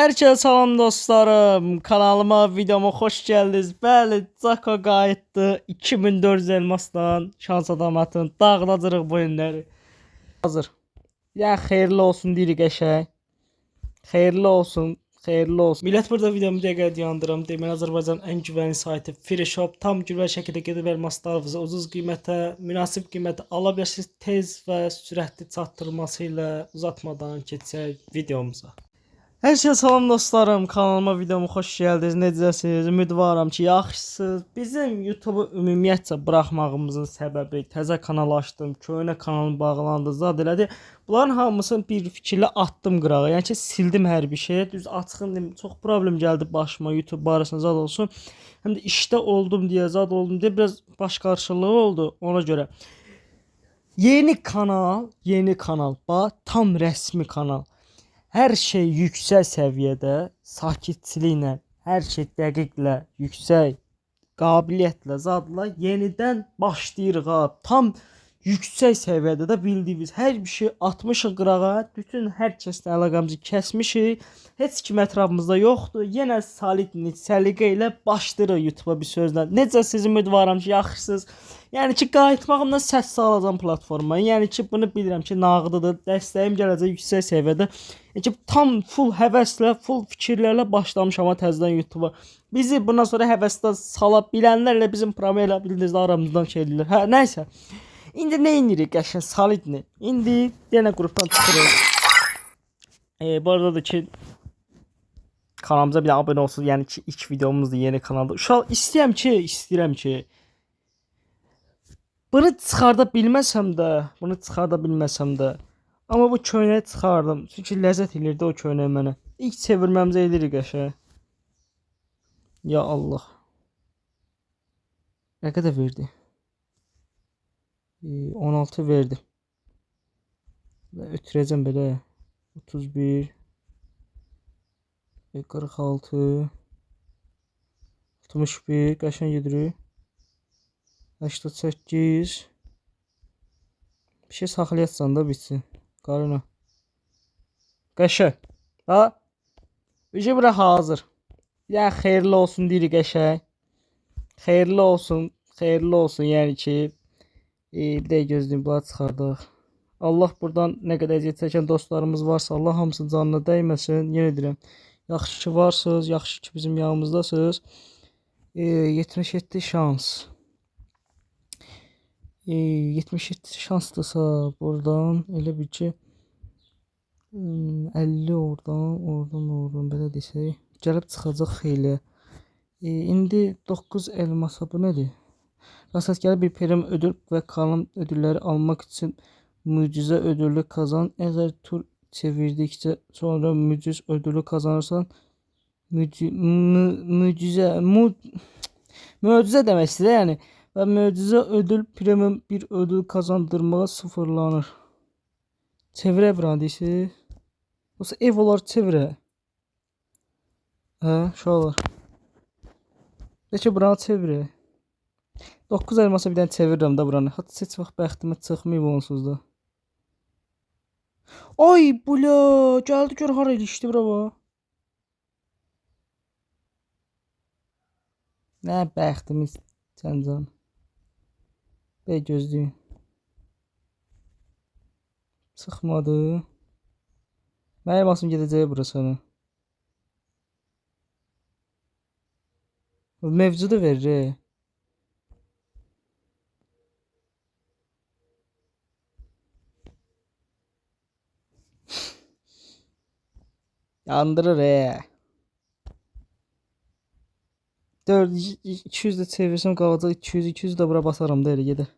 Herkese salam dostlarım. Kanalıma, videoma hoş geldiniz. Bəli, Cako qayıtdı. 2400 elmasdan şans adam atın. Dağılacaq bu günləri. Hazır. Ya xeyirli olsun deyirik qəşəng. Xeyirli olsun. Xeyirli olsun. Millət, burada videomu dəqiqə dayandıram. Deməli, Azərbaycanın ən güvənli saytı Free Shop tam güvənli şəkildə gedib elmaslarınızı ucuz qiymətə, münasib qiymətə ala bilirsiniz. Tez və sürətli çatdırılması ilə uzatmadan keçək videomuza. Hər şey salam dostlarım, kanalıma, videoma xoş gəldiniz. Necəsiniz? Ümidvaram ki, yaxşısınız. Bizim YouTube-u ümumiyyətcə buraxmağımızın səbəbi təzə kanal açdım, köhnə kanalım bağlandı, zad elədi. Bunların hamısını bir fikirlə atdım qırağa. Yəni ki, sildim hər bir şeyi. Düz açığım deyim, çox problem gəldi başıma YouTube barəsində, zad olsun. Həm də işdə oldum deyə, zad oldum deyə biraz baş qarşılığı oldu ona görə. Yeni kanal, bax, tam rəsmi kanal. Hər şey yüksək səviyyədə, sakitçiliklə, hər şey dəqiqlə, yüksək qabiliyyətlə, zadla yenidən başlayırıq ha. Tam yüksək səviyyədə də bildiyimiz hər bir şey atmışıq qırağa, bütün hər kəslə əlaqəmizi kəsmişik. Heç kim ətrafımızda yoxdur. Yenə solidlik, səliqə ilə başlayırıq YouTube-a bir sözlə. Necə sizin ümidvaram ki, yaxşısınız. Yəni ki, qayıtmağımdan səs salacağım platforma. Yəni ki, bunu bilirəm ki, nağdıdır. Dəstəyim gələcək yüksək səviyyədə. Yəni ki, tam full həvəslə, full fikirlərlə başlamışam təzədən YouTube-a. Bizi bundan sonra həvəsdə sala bilənlərlə bizim promelə bildiniz aramızdan şeylər. Hə, nəysə. İndi nə edirik qəşəng solidni? İndi yenə qrupdan çıxırıq. Bu arada da ki kanalımıza bir abunə olsun. Yəni ki, ilk videomuzdur yeni kanalda. Uşaq istəyirəm ki bunu çıxarda bilməsəm də, amma bu köynəyi çıxardım. Çünki ləzzət elirdi o köynək mənə. İlk çevirməmizə edirik qəşəng. Ya Allah. Nə qədər verdi? 16 verdi. Və ötürəcəm belə. 31 46 61 qəşəng gedirik. 88 bir şey saxlayatsan da bitsin. Qarına. Qəşəng. Ha? Ücə bura hazır. Ya xeyirli olsun deyirik qəşəng. Xeyirli olsun. Yəni ki bir də gözləyim, bunları çıxardıq. Allah buradan nə qədər əziyyət çəkən dostlarımız varsa, Allah hamısının canına dəyməsin. Yenə deyirəm, yaxşı ki varsınız, yaxşı ki bizim yanımızdasınız. 77 şans. 77 şansdırsa buradan elə bir ki 50 oradan belə desək gəlib çıxacaq xeyli. İndi 9 elmasa bu nədir? Rastgele bir prim ödül ve kanal ödülleri almak için mucize ödülü kazan. Eğer tur çevirdikçe sonra mucize ödülü kazanırsan mucize demek istedi yani. Ve mucize ödül premium bir ödül kazandırmağa sıfırlanır. Çevre brandisi. Olsa ev olar çevre. Şu olur. Peki buranı çevre. 9 elmasa bir dənə çevirirəm də buranı. Hətta heç vaxt bəxtimə çıxmayıb onsuz da. Ay bula, gəldi gör hara ilişdi bura. Nə bəxtimiz Cəncan. Bəy gözləyin. Çıxmadı. Mənim asım gedəcəyi bura sana. Mevcudu verir. Yandırır 200 də çevirsəm qalacaq 200 də bura basaram da elə gedər.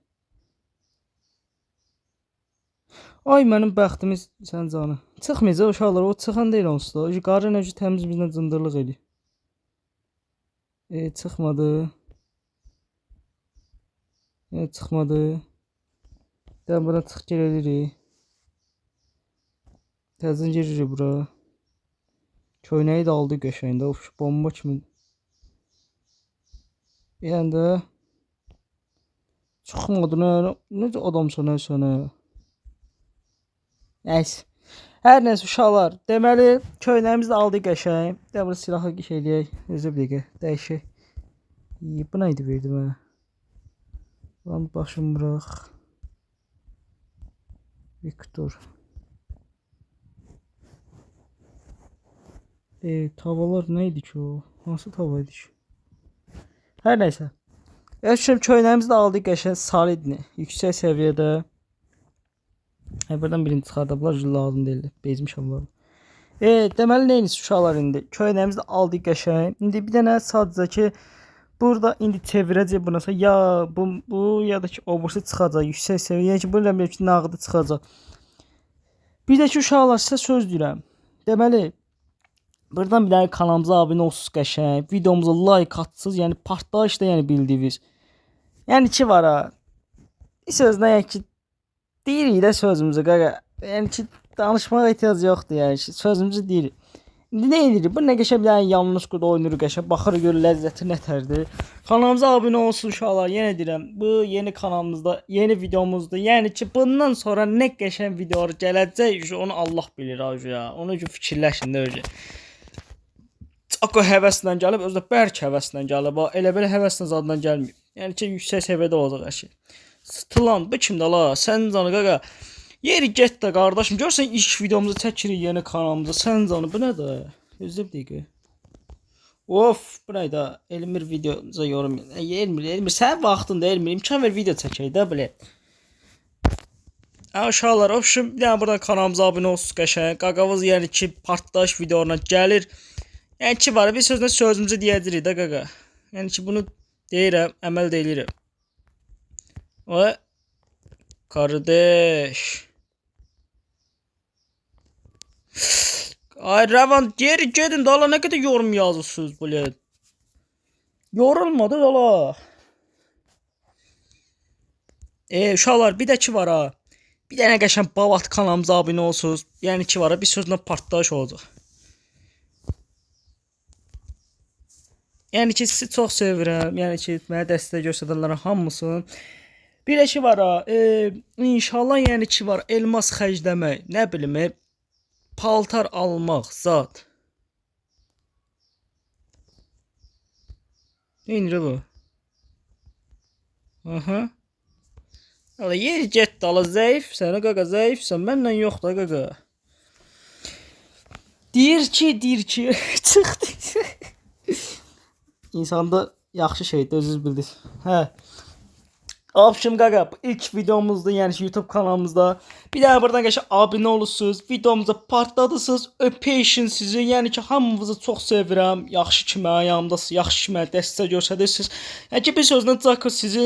Ay mənim bəxtimiz sən canı. Çıxmayacaq uşaqlar, o çıxan deyil onsuz da. O qarı nə təmiz bizlə cındırlıq eləyir. Çıxmadı. Çıxmadı. Dən buradan çıx gəl eləyirik. Təzən giririk bura. Köynəyi də aldı qəşəngdə. Of, bomba kimi. Yəni də çıxmadı nə? Necə adamsan nə sənə? Nəysə. Hər nəsə uşaqlar, deməli köynəyimizi də aldıq qəşəng. Bir də bunu silahı şey eləyək. Özə bir dəqiqə dəyişək. Bu nə idi verdi mənə? Lan başım bıraq. Viktor. Tavalar neydi ki o? Nasıl tava idi ki? Hər nəysə. Yaşım köynəyimizi də aldıq qəşəng solidni. Yüksək səviyyədə. Buradan birini çıxardıblar, lazım deyil. Bezmişəm var. Deməli neyiniz uşaqlar indi? Köynəyimizi də aldıq qəşəng. İndi bir dənə sadəcə ki burada indi çevirəcək bunasa ya bu ya da ki o birisi çıxacaq yüksək səviyyə ki bilmirəm ki nağdı çıxacaq. Bir də ki uşaqlar sizə söz deyirəm. Deməli buradan bir dənə kanalımıza abunə olsunuz qəşəng. Videomuza like atsınız. Yəni partlayış da yəni bildiyiniz. Yəni ki var ha. Bir sözlə yəni ki deyirik də sözümüzü qaqa. Yəni ki danışmağa ehtiyac yoxdur yəni ki sözümüzü deyirik. İndi nə edirik? Bu nə qəşəng bir dənə yanlış qurda oynayırıq qəşəng. Baxırıq gör ləzzəti nətərdir. Kanalımıza abunə olsun uşaqlar. Yenə deyirəm, bu yeni kanalımızda, yeni videomuzda. Yəni ki bundan sonra nə qəşəng videolar gələcək, onu Allah bilir ha. Onu ki fikirləşin də öcə. Çako həvəslə gəlib, özü də bərk həvəslə gəlib. Elə belə həvəslə zaddan gəlməyib. Yəni ki yüksək səviyyədə olacaq hər şey. Sıtılan bu kimdə la? Sən canı qaqa. Yeri get də qardaşım. Görsən ilk videomuzu çəkirik yeni kanalımıza. Sən canı bu nədir? Gözlə bir dəqiqə. Of, bu nədir? Elmir videomuza yorum. Elmir sən vaxtında Elmir imkan ver video çəkək də belə. Uşaqlar, opşum bir dənə buradan kanalımıza abunə olsunuz qəşəng. Qaqavız yəni ki partlayış videolarına gəlir. Yəni ki var, bir sözlə sözümüzü deyəcəyik də qaqa. Yəni ki bunu deyirəm, əməl də eləyirəm. O kardeş. Ay Rəvan geri gedin də Allah nə qədər yorum yazırsınız belə. Yorulmadı ola. Uşaqlar bir də ki var ha. Bir dənə qəşəng Bavat kanalımıza abunə olsunuz. Yəni ki var ha, bir sözlə partlayış olacaq. Yəni ki sizi çox sevirəm. Yəni ki mənə dəstək göstərənlərin hamısını. Bir də ki var ha, inşallah yəni ki var elmas xərcləmək, nə bilim, paltar almaq, zat. Neyinir bu? Aha. Ala yeri getdi, ala zəifsən, qaqa zəifsən, mənlə yox da qaqa. Deyir ki, çıxdı. İnsanda yaxşı şeydir, özünüz bildiniz. Hə. Opşum qaqa, ilk videomuzda, yəni ki YouTube kanalımızda. Bir daha buradan qəşəng abunə olursunuz, videomuza partladısınız, öpeyşin sizi. Yəni ki hamınızı çox sevirəm. Yaxşı ki mənim yanımdasınız, yaxşı ki mənə dəstək göstərirsiniz. Yəni ki bir sözlə Cako sizi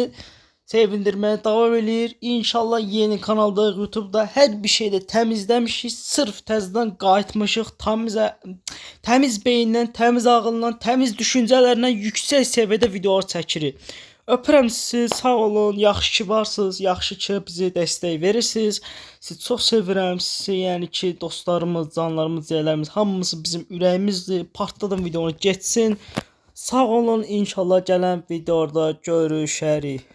sevindirməyə davam eləyir. İnşallah yeni kanalda, YouTube'da hər bir şeydə təmizləmişik. Sırf təzədən qayıtmışıq. Təmiz beyinlə, təmiz ağılla, təmiz düşüncələrlə yüksək səviyyədə videolar çəkirik. Öpürəm sizi, sağ olun, yaxşı ki varsınız, yaxşı ki bizi dəstək verirsiniz. Sizi çox sevirəm, sizi yəni ki dostlarımız, canlarımız, cəylərimiz hamısı bizim ürəyimizdir. Partladım videonu getsin. Sağ olun, inşallah gələn videoda görüşərik.